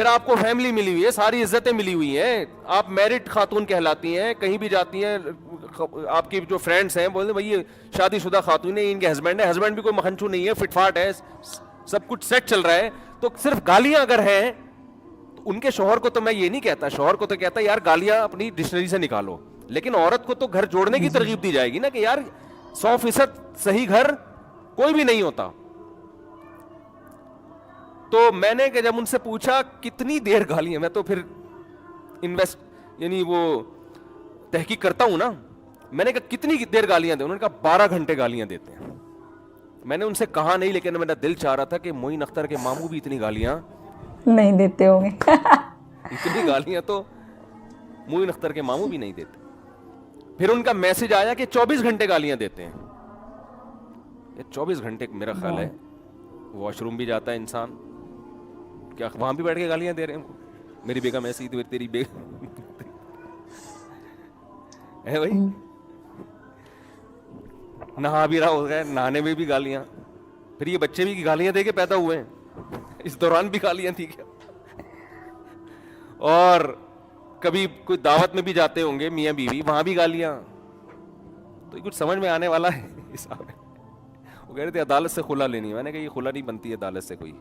پھر آپ کو فیملی ملی ہوئی ہے, ساری عزتیں ملی ہوئی ہیں, آپ میرڈ خاتون کہلاتی ہیں, کہیں بھی جاتی ہیں آپ کی جو فرینڈس ہیں بولتے ہیں بھائی یہ شادی شدہ خاتون ہے, ان کے ہسبینڈ ہے, ہسبینڈ بھی کوئی مکھنچو نہیں ہے, فٹ فاٹ ہے, سب کچھ سیٹ چل رہا ہے. تو صرف گالیاں اگر ہیں تو ان کے شوہر کو تو میں یہ نہیں کہتا, شوہر کو تو کہتا ہے یار گالیاں اپنی ڈکشنری سے نکالو, لیکن عورت کو تو گھر جوڑنے کی ترغیب دی جائے گی نا کہ یار 100% صحیح گھر کوئی بھی نہیں ہوتا. تو میں نے جب ان سے پوچھا کتنی دیر گالیاں, میں تو پھر یعنی وہ تحقیق کرتا ہوں نا, میں نے کہا کتنی دیر گالیاں دیں, انہوں نے کہا 12 گھنٹے گالیاں دیتے ہیں. میں نے ان سے کہا نہیں, لیکن میرا دل چاہ رہا تھا کہ معین اختر کے ماموں بھی اتنی گالیاں نہیں دیتے ہوں گے. اتنی گالیاں تو معین اختر کے ماموں بھی نہیں دیتے. پھر ان کا میسج آیا کہ 24 گھنٹے گالیاں دیتے ہیں. یہ 24 گھنٹے میرا خیال ہے واش روم بھی جاتا ہے انسان, کیا وہاں بھی بیٹھ کے گالیاں دے رہے ہیں. میری بیگم ایسی تو تیری بیگم ہے بھائی, نہا بھی رہا ہوگا, نہانے میں بھی گالیاں. پھر یہ بچے بھی گالیاں دے کے پیدا ہوئے ہیں, اس دوران بھی گالیاں تھی کیا. اور کبھی کوئی دعوت میں بھی جاتے ہوں گے میاں بیوی, وہاں بھی گالیاں. تو یہ کچھ سمجھ میں آنے والا ہے حساب ہے. وہ کہہ رہے تھے عدالت سے خلا لینی ہے. میں نے کہا یہ خلا نہیں بنتی ہے عدالت سے, کوئی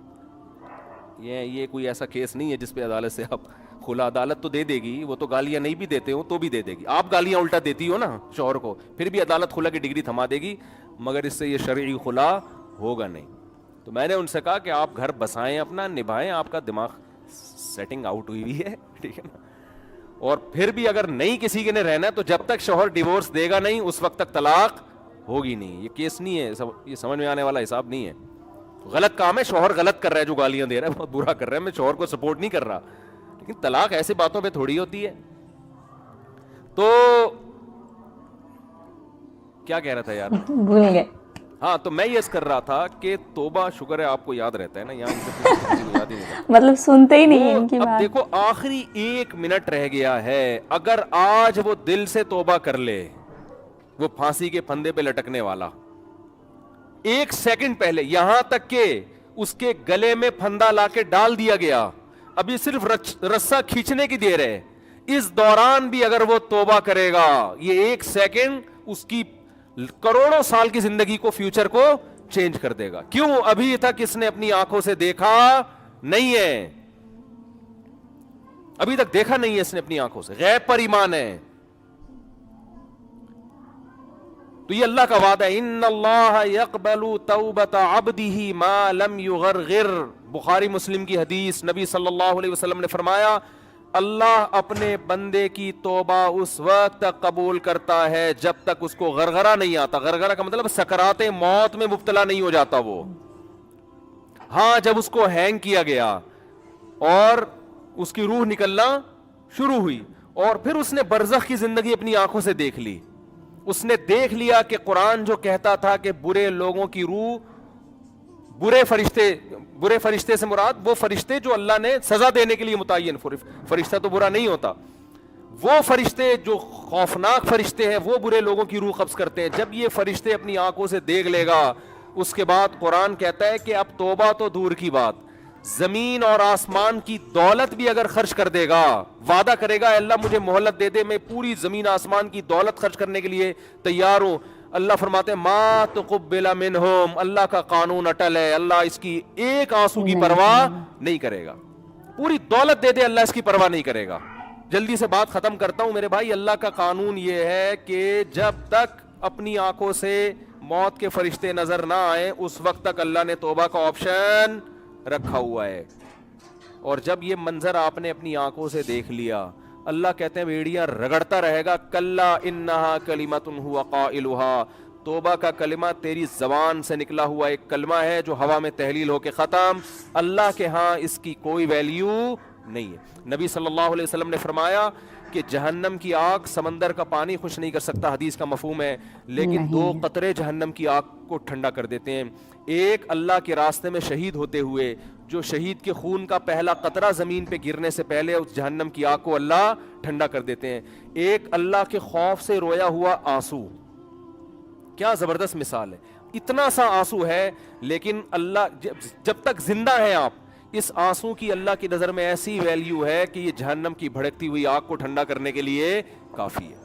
یہ کوئی ایسا کیس نہیں ہے جس پہ عدالت سے آپ خلا, عدالت تو دے دے گی, وہ تو گالیاں نہیں بھی دیتے ہو تو بھی دے دے گی. آپ گالیاں الٹا دیتی ہو نا شوہر کو, پھر بھی عدالت خلا کی ڈگری تھما دے گی, مگر اس سے یہ شرعی خلا ہوگا نہیں. تو میں نے ان سے کہا کہ آپ گھر بسائیں, اپنا نبھائیں, آپ کا دماغ سیٹنگ آؤٹ ہوئی ہوئی ہے, ٹھیک ہے نا. اور پھر بھی اگر نہیں کسی کے نے رہنا تو جب تک شوہر ڈیورس دے گا نہیں اس وقت تک طلاق ہوگی نہیں. یہ کیس نہیں ہے, یہ سمجھ میں آنے والا حساب نہیں ہے. غلط کام ہے, شوہر غلط کر رہا ہے جو گالیاں دے رہا ہے, بہت برا کر رہا ہے, میں شوہر کو سپورٹ نہیں کر رہا, لیکن طلاق ایسی باتوں پہ تھوڑی ہوتی ہے. تو کیا کہہ رہا تھا یار, بھول گئے. ہاں تو میں یس کر رہا تھا کہ توبہ, شکر ہے آپ کو یاد رہتا ہے نا, یہاں ان سے کسی کو یاد ہی نہیں رہتا. مطلب سنتے ہی نہیں ان کی اب بات. دیکھو آخری 1 منٹ رہ گیا ہے, اگر آج وہ دل سے توبہ کر لے, وہ پھانسی کے پھندے پہ لٹکنے والا 1 سیکنڈ پہلے, یہاں تک کہ اس کے گلے میں پھندا لا کے ڈال دیا گیا, ابھی صرف رسا کھینچنے کی دیر ہے, اس دوران بھی اگر وہ توبہ کرے گا, یہ 1 سیکنڈ اس کی کروڑوں سال کی زندگی کو, فیوچر کو چینج کر دے گا. کیوں؟ ابھی تک اس نے اپنی آنکھوں سے دیکھا نہیں ہے, ابھی تک دیکھا نہیں ہے اس نے اپنی آنکھوں سے, غیب پر ایمان ہے. تو یہ اللہ کا وعدہ ہے, ان اللہ یقبل توبۃ عبدہ ما لم یغرغر. بخاری مسلم کی حدیث, نبی صلی اللہ علیہ وسلم نے فرمایا اللہ اپنے بندے کی توبہ اس وقت تک قبول کرتا ہے جب تک اس کو غرغرہ نہیں آتا. غرغرہ کا مطلب سکرات موت میں مبتلا نہیں ہو جاتا وہ. ہاں جب اس کو ہینگ کیا گیا اور اس کی روح نکلنا شروع ہوئی, اور پھر اس نے برزخ کی زندگی اپنی آنکھوں سے دیکھ لی, اس نے دیکھ لیا کہ قرآن جو کہتا تھا کہ برے لوگوں کی روح, برے فرشتے سے مراد وہ فرشتے جو اللہ نے سزا دینے کے لیے متعین, فرشتہ تو برا نہیں ہوتا, وہ فرشتے جو خوفناک فرشتے ہیں وہ برے لوگوں کی روح قبض کرتے ہیں. جب یہ فرشتے اپنی آنکھوں سے دیکھ لے گا, اس کے بعد قرآن کہتا ہے کہ اب توبہ تو دور کی بات, زمین اور آسمان کی دولت بھی اگر خرچ کر دے گا, وعدہ کرے گا اللہ مجھے مہلت دے دے, میں پوری زمین آسمان کی دولت خرچ کرنے کے لیے تیار ہوں. اللہ فرماتے ہیں ما تقبل منہم, اللہ کا قانون اٹل ہے, اللہ اس کی ایک آنسو کی پرواہ نہیں کرے گا. پوری دولت دے دے اللہ اس کی پرواہ نہیں کرے گا. جلدی سے بات ختم کرتا ہوں میرے بھائی, اللہ کا قانون یہ ہے کہ جب تک اپنی آنکھوں سے موت کے فرشتے نظر نہ آئے اس وقت تک اللہ نے توبہ کا آپشن رکھا ہوا ہے. اور جب یہ منظر آپ نے اپنی آنکھوں سے دیکھ لیا, اللہ کہتے ہیں بیڑیاں رگڑتا رہے گا, کلا انہا کلمۃ ہوا قائلھا, توبہ کا کلمہ تیری زبان سے نکلا ہوا ایک کلمہ ہے جو ہوا میں تحلیل ہو کے ختم, اللہ کے ہاں اس کی کوئی ویلیو نہیں ہے. نبی صلی اللہ علیہ وسلم نے فرمایا کہ جہنم کی آگ سمندر کا پانی خوش نہیں کر سکتا, حدیث کا مفہوم ہے, لیکن 2 قطرے جہنم کی آگ کو ٹھنڈا کر دیتے ہیں. ایک اللہ کے راستے میں شہید ہوتے ہوئے, جو شہید کے خون کا پہلا قطرہ زمین پہ گرنے سے پہلے اس جہنم کی آگ کو اللہ ٹھنڈا کر دیتے ہیں. ایک اللہ کے خوف سے رویا ہوا آنسو, کیا زبردست مثال ہے, اتنا سا آنسو ہے, لیکن اللہ جب تک زندہ ہیں آپ, اس آنسو کی اللہ کی نظر میں ایسی ویلیو ہے کہ یہ جہنم کی بھڑکتی ہوئی آگ کو ٹھنڈا کرنے کے لیے کافی ہے.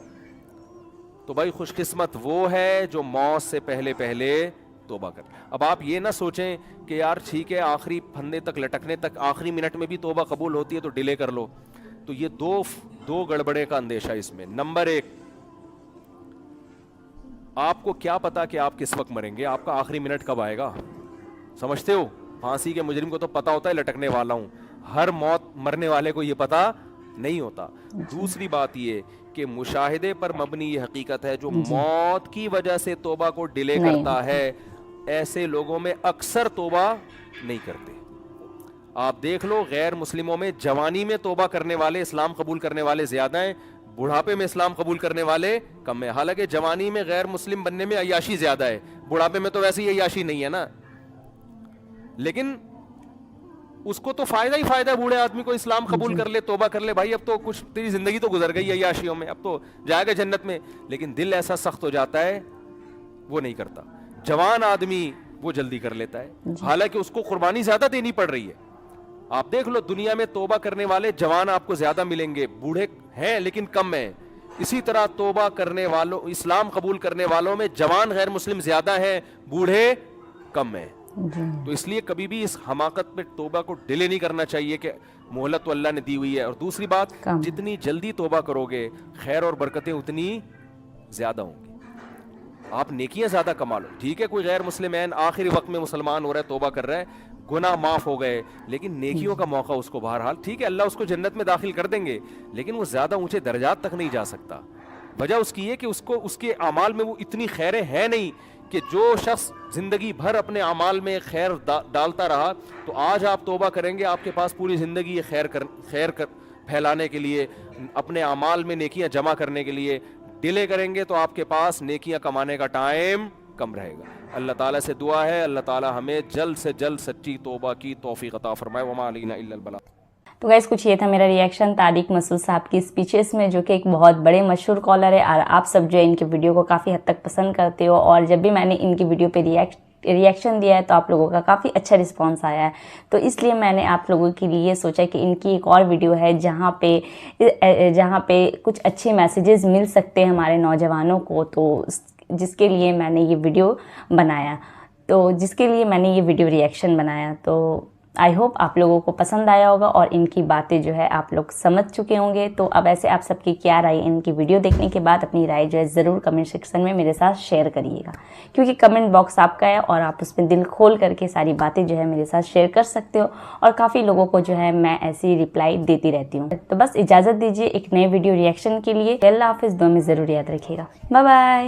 تو بھائی خوش قسمت وہ ہے جو موت سے پہلے پہلے توبہ کر. اب آپ یہ نہ سوچیں کہ یار ٹھیک ہے آخری پھندے تک لٹکنے تک آخری منٹ میں بھی توبہ قبول ہوتی ہے تو ڈیلے کر لو. تو یہ دو گڑبڑے کا اندیشہ اس میں. نمبر ایک, آپ کو کیا پتا کہ آپ کس وقت مریں گے, آپ کا آخری منٹ کب آئے گا؟ سمجھتے ہو؟ پھانسی کے مجرم کو تو پتا ہوتا ہے لٹکنے والا ہوں, ہر موت مرنے والے کو یہ پتا نہیں ہوتا. دوسری بات یہ کہ مشاہدے پر مبنی یہ حقیقت ہے, جو موت کی وجہ سے توبہ کو ڈیلے کرتا ہے ایسے لوگوں میں اکثر توبہ نہیں کرتے. آپ دیکھ لو غیر مسلموں میں جوانی میں توبہ کرنے والے, اسلام قبول کرنے والے زیادہ ہیں, بڑھاپے میں اسلام قبول کرنے والے کم ہیں. حالانکہ جوانی میں غیر مسلم بننے میں عیاشی زیادہ ہے, بڑھاپے میں تو ویسے ہی عیاشی نہیں ہے نا, لیکن اس کو تو فائدہ ہی فائدہ ہے بوڑھے آدمی کو اسلام قبول کر لے, توبہ کر لے, بھائی اب تو کچھ تیری زندگی تو گزر گئی عیاشیوں میں, اب تو جائے گا جنت میں. لیکن دل ایسا سخت ہو جاتا ہے وہ نہیں کرتا. جوان آدمی وہ جلدی کر لیتا ہے, حالانکہ اس کو قربانی زیادہ دینی پڑ رہی ہے. آپ دیکھ لو دنیا میں توبہ کرنے والے جوان آپ کو زیادہ ملیں گے, بوڑھے ہیں لیکن کم ہیں. اسی طرح توبہ کرنے والوں, اسلام قبول کرنے والوں میں جوان غیر مسلم زیادہ ہیں, بوڑھے کم ہیں. تو اس لیے کبھی بھی اس حماقت پہ توبہ کو ڈیلے نہیں کرنا چاہیے کہ مہلت تو اللہ نے دی ہوئی ہے. اور دوسری بات, جتنی جلدی توبہ کرو گے خیر اور برکتیں اتنی زیادہ ہوں گی, آپ نیکیاں زیادہ کما لو. ٹھیک ہے کوئی غیر مسلم آخری وقت میں مسلمان ہو رہا ہے, توبہ کر رہا ہے, گناہ معاف ہو گئے, لیکن نیکیوں کا موقع اس کو بہرحال, ٹھیک ہے اللہ اس کو جنت میں داخل کر دیں گے, لیکن وہ زیادہ اونچے درجات تک نہیں جا سکتا. وجہ اس کی یہ کہ اس کے اعمال میں وہ اتنی خیریں ہیں نہیں کہ جو شخص زندگی بھر اپنے اعمال میں خیر ڈالتا رہا, تو آج آپ توبہ کریں گے آپ کے پاس پوری زندگی خیر پھیلانے کے لیے, اپنے اعمال میں نیکیاں جمع کرنے کے لیے. ڈیلے کریں گے تو آپ کے پاس نیکیاں کمانے کا ٹائم کم رہے گا. اللہ تعالیٰ سے دعا ہے اللہ تعالیٰ ہمیں جلد سے جلد سچی توبہ کی توفیق عطا فرمائے. وما علینا الا البلاغ. تو گائز کچھ یہ تھا میرا ریئیکشن طارق مسعود صاحب کی اسپیچز میں, جو کہ ایک بہت بڑے مشہور کالر ہے, اور آپ سب جو ہے ان کے ویڈیو کو کافی حد تک پسند کرتے ہو, اور جب بھی میں نے ان کی ویڈیو پہ ریئیکشن دیا ہے تو آپ لوگوں کا کافی اچھا رسپانس آیا ہے. تو اس لیے میں نے آپ لوگوں کے لیے سوچا کہ ان کی ایک اور ویڈیو ہے جہاں پہ کچھ اچھے میسیجز مل سکتے ہیں ہمارے نوجوانوں کو, تو جس کے لیے میں نے یہ ویڈیو بنایا, ریئیکشن بنایا. تو آئی ہوپ آپ لوگوں کو پسند آیا ہوگا اور ان کی باتیں جو ہے آپ لوگ سمجھ چکے ہوں گے. تو اب ایسے آپ سب کی کیا رائے ان کی ویڈیو دیکھنے کے بعد, اپنی رائے جو ہے ضرور کمنٹ سیکشن میں میرے ساتھ شیئر کریے گا, کیونکہ کمنٹ باکس آپ کا ہے اور آپ اس میں دل کھول کر کے ساری باتیں جو ہے میرے ساتھ شیئر کر سکتے ہو, اور کافی لوگوں کو جو ہے میں ایسی رپلائی دیتی رہتی ہوں. تو بس اجازت دیجیے ایک نئے ویڈیو ریئیکشن کے لیے. اللہ حافظ, دعا میں ضرور یاد رکھیے گا. Bye bye.